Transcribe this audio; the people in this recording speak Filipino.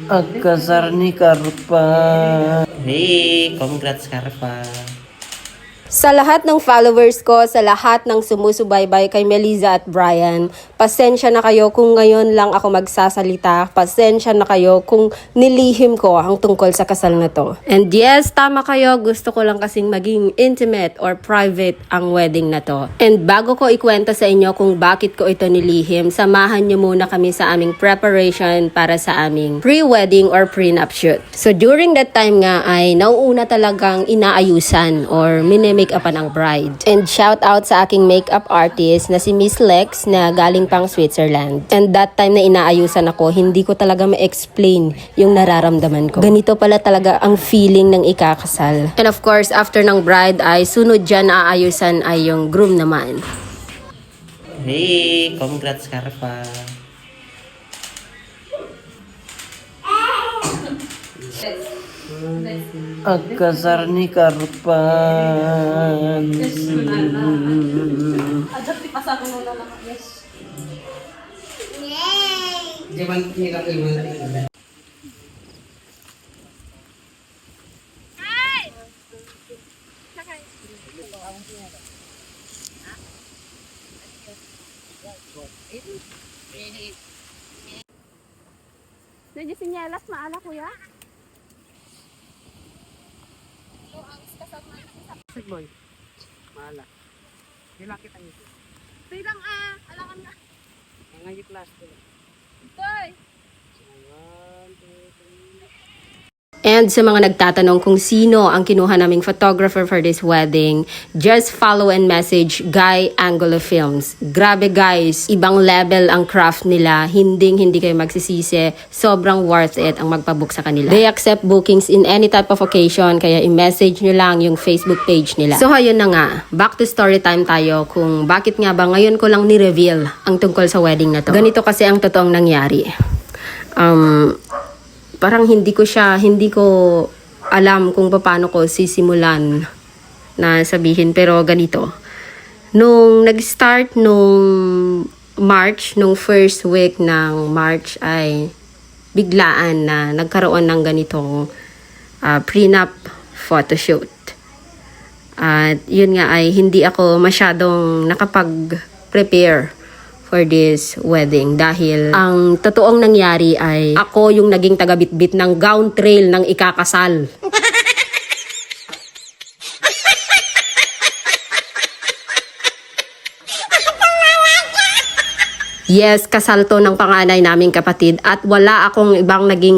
Agkasar ni Karpa. Hey, congrats Karpa. Sa lahat ng followers ko, sa lahat ng sumusubaybay kay Meliza at Brian, pasensya na kayo kung ngayon lang ako magsasalita. Pasensya na kayo kung nilihim ko ang tungkol sa kasal na to. And yes, tama kayo. Gusto ko lang kasing maging intimate or private ang wedding na to. And bago ko ikwenta sa inyo kung bakit ko ito nilihim, samahan niyo muna kami sa aming preparation para sa aming pre-wedding or prenup shoot. So during that time nga ay nauuna talagang inaayusan or make-upan ang bride. And shout out sa aking makeup artist na si Miss Lex na galing pang Switzerland. And that time na inaayusan ako, hindi ko talaga ma-explain yung nararamdaman ko. Ganito pala talaga ang feeling ng ikakasal. And of course, after ng bride ay sunod dyan aayusan ay yung groom naman. Hey, congrats Karpa. Agkasar ni Karpa. Medyo sinyalas, maala kuya. Boy, maala. Dilaki tayo. Bilang alangan na. Ngayon class ko. Toy! 1, 2, 3. And sa mga nagtatanong kung sino ang kinuha naming photographer for this wedding, just follow and message Guy Angulo Films. Grabe guys, ibang level ang craft nila. Hindi kayo magsisisi. Sobrang worth it ang magpabook sa kanila. They accept bookings in any type of occasion, kaya i-message nyo lang yung Facebook page nila. So ayun na nga, back to story time tayo kung bakit nga ba ngayon ko lang ni-reveal ang tungkol sa wedding na to. Ganito kasi ang totoong nangyari. Parang hindi ko alam kung paano ko sisimulan na sabihin, pero ganito. Nung nag-start nung March, nung first week ng March ay biglaan na nagkaroon ng ganitong prenup photoshoot. At yun nga ay hindi ako masyadong nakapag-prepare for this wedding dahil ang totoong nangyari ay ako yung naging tagabitbit ng gown trail ng ikakasal. Yes, kasal to ng panganay naming kapatid at wala akong ibang naging